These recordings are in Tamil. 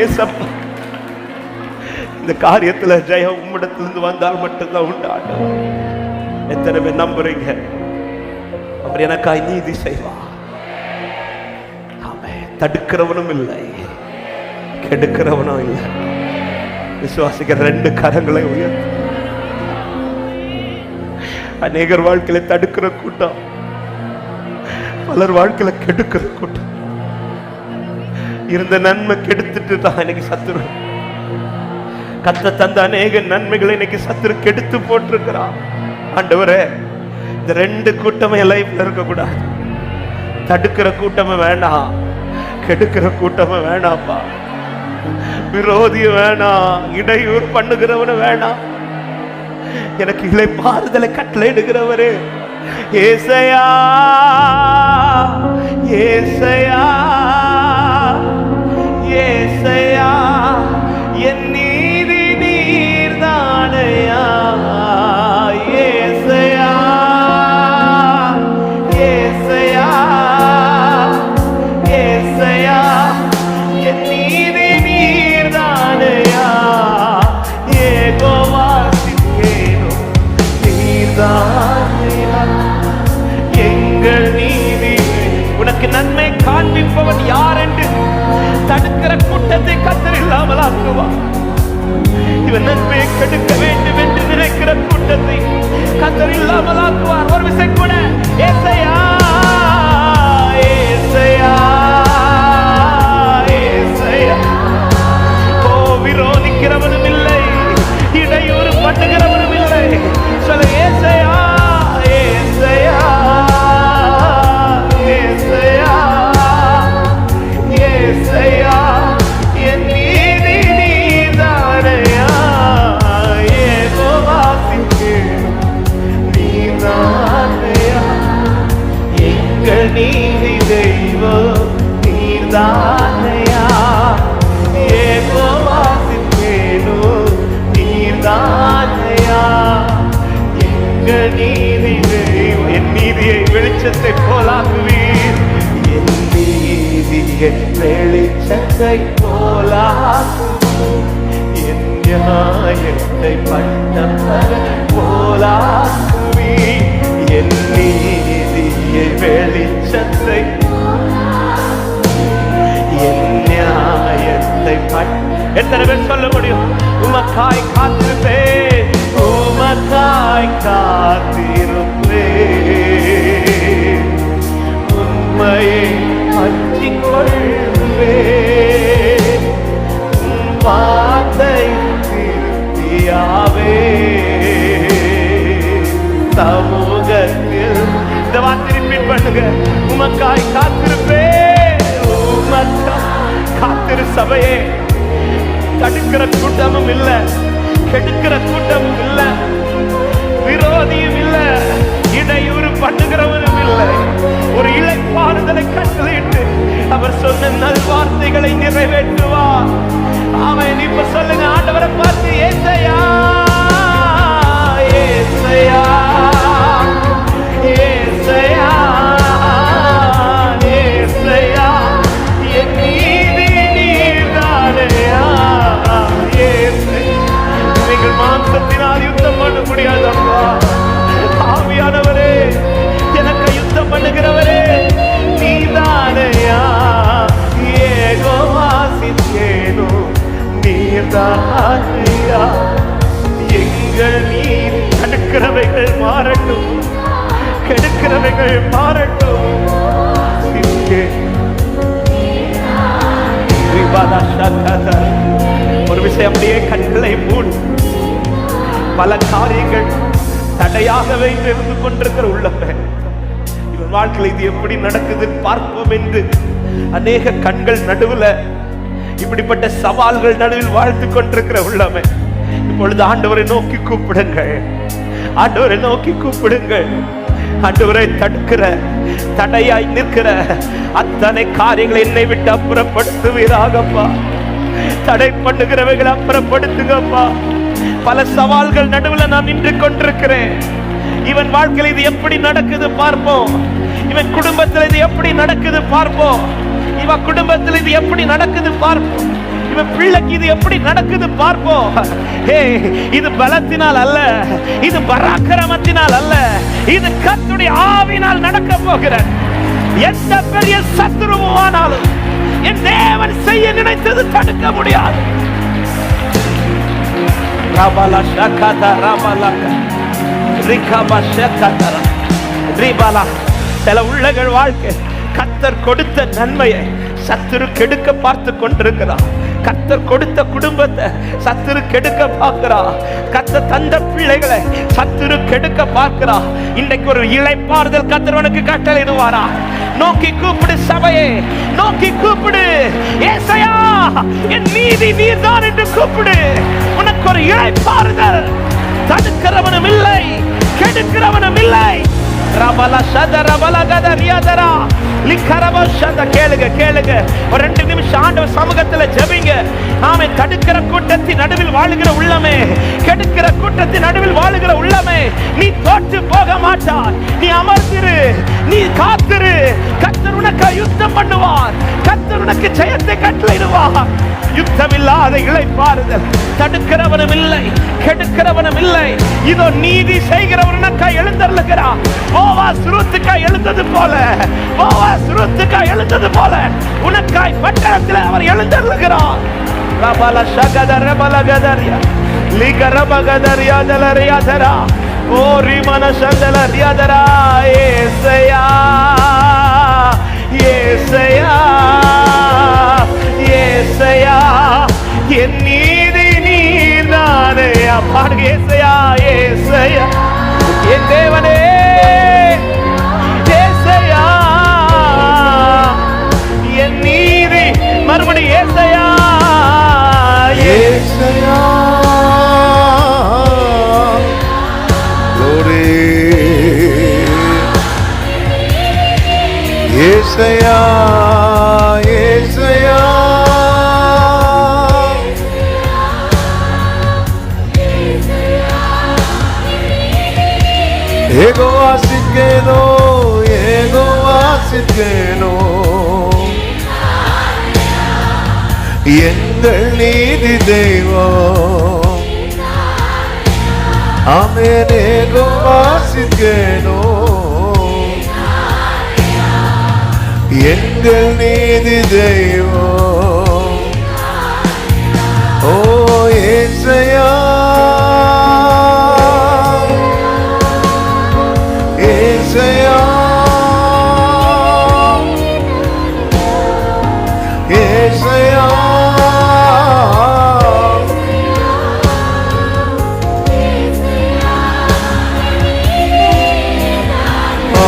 ஏசப்பா, இந்த காரியத்துல ஜெயம் உம்மிடத்திலிருந்து வந்தால் மட்டும்தான் உண்டாடு. எத்தனை பேர் நம்புறீங்க அவர் எனக்காய் நீதி செய்வார்? ஆமென். தடுக்கிறவனும் இல்லை, கெடுக்கிறவனும் இல்லை. விசுவாசிக்கிற 2 கரங்களை உயர்த்து. அநேகர் வாழ்க்கையில தடுக்கிற கூட்டம், பலர் வாழ்க்கையில கெடுக்கிற கூட்டம். இருந்த நன்மை கெடுத்துட்டு தான் இன்னைக்கு சத்துரு, கத்த தந்த அநேக நன்மைகளை இன்னைக்கு சத்துரு கெடுத்து போட்டிருக்கிறான். ஆண்டவரே, இந்த 2 கூட்டமே லைஃப்ல இருக்க கூடாது. தடுக்கிற கூட்டமே வேண்டாம், கெடுக்கிற கூட்டமே வேண்டாம்ப்பா. விரோதி வேணாம், இடையூறு பண்ணுகிறவனு வேணாம். எனக்கு இலை பாறுதலை கட்டளையிடுகிறவரே ஏசையா, ஏசையா, ஏசையா, என் நீதி நீர்தானையா. ஏசையா, ஏசையா, ஏசையா, என் நீதி நீர்தானையா. ஏகோவா சிக்கேனோ நீர்தானையா, எங்கள் நீதி. உனக்கு நன்மை காண்பிப்பவன் யார் என்று தடுக்கிற கூட்டத்தை கர்த்தர் இல்லாமல் ஆக்குவார். இவன் நன்மையை கெடுக்க வேண்டும் என்று நினைக்கிற கூட்டத்தை கர்த்தர் இல்லாமல் ஆக்குவார். ஒரு விசை கூட ஏசையா, ஏசையா, ஏசையா. ஓ, விரோதிக்கிறவனும் இல்லை, இடையூறு பண்ணுகிறவனும் இல்லை. சொல்ல ஏசையா, ஏசையா, ஏசையா, ஏசையா, என் நீதி நீதானையா. ஏகோவா சிக்கேனோ நீதானையா, எங்கள் நீதி தெய்வம் நீதானையா. ஏகோவா சிக்கேனோ நீதானையா, எங்கள் நீதி தெய்வம். என் நீதியை வெளிச்சத்தை போலாக்குவீர், என் நீதியை வெளிச்சத்தை போலாக்குவீர், என் நியாயத்தை பட்டப்பட போலாக்குவீர், என் நீதியை வெளிச்சத்தை, என் நியாயத்தை எத்தனை பேர் சொல்ல முடியும்? உமக்காய் காத்திருப்பேன், உமக்காய் காத்திருப்பேன், உண்மையை பற்றிக் கொள்வேன், வார்த்தை திருப்தியாவே சமூகத்தில். இந்த வார்த்தை ரிப்பீட் பண்ணுங்க. உமக்காய் காத்திருப்பேன், உமக்காய் காத்திரு. சபையே, தடுக்கிற கூட்டமும் இல்ல, கெடுக்கிற கூட்டமும் இல்ல, விரோதியும் இல்ல, இடையூறு பண்ணுகிறவனும் இல்லை. ஒரு இளைப்பாறுதலை கட்டளையிட்டு அவர் சொன்ன நல்வார்த்தைகளை நிறைவேற்றுவார். அவன் இப்ப சொல்லுங்க, ஆண்டவரை பார்த்து ஏசையா, ஏசையா, ஏசையா, ஏசையா, என் நீதி நீர்தானையா. நீங்கள் மாம்சத்தினால் யுத்தம் பண்ண முடியாதப்பா. ஆவியானவரே, எனக்கு யுத்தம் பண்ணுகிறவரே நீதானையா. ஏகோவா சிக்கேனோ நீர்தானையா, எங்கள் நீதி. தடுக்கிறவைகள் மாறட்டும், கெடுக்கிறவைகள் மாறட்டும். ஒரு விஷயம், அப்படியே கண்களை மூடு. பல காரியங்கள் தடையாகவே இருந்து கொண்டிருக்கிற உள்ளமே, இவன் வாழ்க்கையில் இது எப்படி நடக்குது பார்ப்போம் என்று அநேக கண்கள் நடுவுல, இப்படிப்பட்ட சவால்கள் நடுவில் வாழ்த்து கொண்டிருக்கிற உள்ளமே, இப்பொழுது ஆண்டவரை நோக்கி கூப்பிடுங்கள், ஆண்டவரை நோக்கி கூப்பிடுங்கள். ஆண்டவரை தடுக்கிற, தடையாய் நிற்கிற அத்தனை காரியங்களை என்னை விட்டு அப்புறப்படுத்துவீராகப்பா. தடை பண்ணுகிறவைகளை அப்புறப்படுத்துங்கப்பா. பல சவால்கள் நடுவில் நான் நின்று கொண்டிருக்கிறேன். இவன் வாழ்க்கையில் இது எப்படி நடக்குது பார்ப்போம், இவன் குடும்பத்தில் இது எப்படி நடக்குது பார்ப்போம், இவன் குடும்பத்தில் இது எப்படி நடக்குது பார்ப்போம். இவன் பிள்ளைக்கு இது எப்படி நடக்குது பார்ப்போம். இது பலத்தினால் அல்ல, இது பராக்கிரமத்தினால் அல்ல, இது கர்த்தருடைய ஆவியினால் நடக்க போகிற. எந்த பெரிய சத்துருவானாலும் என் தேவன் செய்ய நினைத்தது தடுக்க முடியாது. ரபலா ஷகதா ரபலா ரிகபா ஷகதா ரிபலா. சில உள்ளங்கள் வாழ்க்கை கர்த்தர் கொடுத்த நன்மையை சத்துரு கெடுக்க பார்த்து கொண்டிருக்கிறார். கர்த்தர் கொடுத்த குடும்பத்தை சத்துரு கெடுக்க பார்க்கிறார். கர்த்தர் தந்த பிள்ளைகளை சத்துரு கெடுக்க பார்க்கிறார். இன்றைக்கு ஒரு இளைப்பாறுதல் கர்த்தர் உனக்கு கட்டளையிடுவாரா? நோக்கி கூப்பிடு சபையே, நோக்கி கூப்பிடு. ஏசாயா, என் நீதி நீர்தான் என்று கூப்பிடு. உனக்கு ஒரு இளைப்பாறுதல். தடுக்கிறவனும் இல்லை, கெடுக்கிறவனும் இல்லை. ரபலா ஷத ரபலா கத ரியாதரா லிகரபா ஷத. கேளுங்க கேளுங்க, ஒரு 2 நிமிஷம் ஆண்டவர் சமூகத்துல ஜெபிங்க. நாமே தடுக்கிற கூட்டத்தின் நடுவில் வாழுகிற உள்ளமே, கெடுக்கிற கூட்டத்தின் நடுவில் வாழுகிற உள்ளமே, நீ தோற்று போக மாட்டாய். நீ அமர்ந்திரு, நீ காத்திரு. கர்த்தர் உனக்கு யுத்தம் பண்ணுவார். கர்த்தர் உனக்கு ஜெயத்தை கட்டளையிடுவார். யுத்தமில்லாத இளைப்பாறுதல். தடுக்கிறவனும் இல்லை, கெடுக்கிறவனும் இல்லை. இதோ நீதி செய்கிறவனுக்காய் எழுந்தருளுகிறார். போவாஸ் ரூத்துக்காய் எழுந்தது போல, போவாஸ் ரூத்துக்காய் எழுந்தது போல உனக்காய் பட்டணத்தில் அவர் எழுந்தருளுகிறார். ரபல ஷகத ரபல கதரியா லிகரப கதரியா தலரியாதரா ஓ ரிமன சந்தல ரியாதரா. ஏசையா ஏசையா ஏசையா, என் நீதி நீர்தானே. பாடுங்க, ஏசையா ஏசையா என் தேவனே, ஏசையா என் நீதி. மறுபடி ஏசையா ஏசையா ஏசையா ஏசையா யெகோவா சித்கேனோ யெகோவா சித்கேனோ எங்கள் நீதி தெய்வம். ஆமென். யெகோவா சித்கேனோ எங்கள் நீதி தெய்வம். ஓ ஏசையா ஏசையா ஏசையா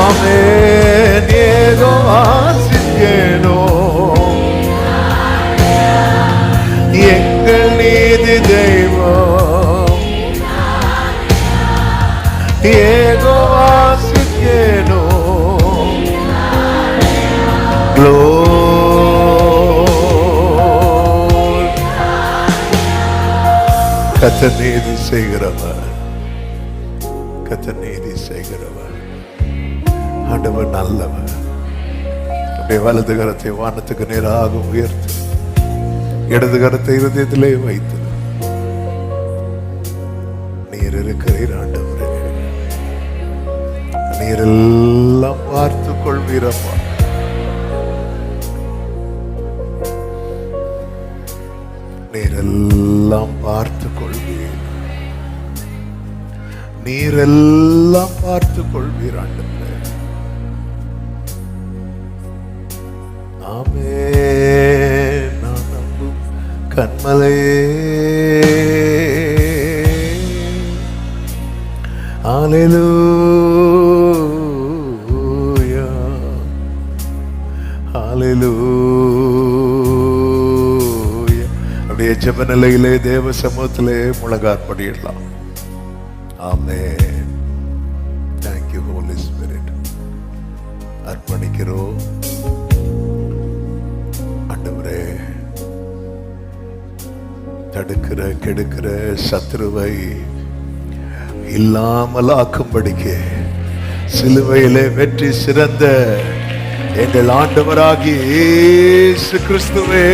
ஆமென். யெகோவா சித்கேனோ எங்கள் நீதி தெய்வம். யெகோவா சித்கேனோ கர்த்தர் நீதி செய்கிறவர், கர்த்தர் நீதி செய்கிறவர். ஆண்டவர் நல்லவர். அப்படியே வலது கரத்தை வானத்துக்கு நேராக உயர்த்து, இடது கரத்தை இருதயத்திலே வைத்து நீர் இருக்கிறீர் ஆண்டவரே. நீர் எல்லாம் பார்த்து கொள்வீரப்பா. நீரெல்லாம் பார்த்து கொள்வீர், நீரெல்லாம் பார்த்து கொள்வீர் ஆண்டவரே. ஆமென். நான் நம்பும் கன்மலையே, ஹல்லேலூயா ஹல்லேலூயா. அப்படியே ஜெப நிலையிலே தேவ சமூகத்திலே முழங்காற்படியிடலாம். ஆமென். Thank you Holy Spirit. அர்ப்பணிக்கிறோம் ஆண்டவரே. தடுக்கிற கெடுக்கிற சத்துருவை இல்லாமல் ஆக்கும்படிக்கு சிலுவையிலே வெற்றி சிறந்த எங்கள் ஆண்டவராகிய இயேசு கிறிஸ்துவே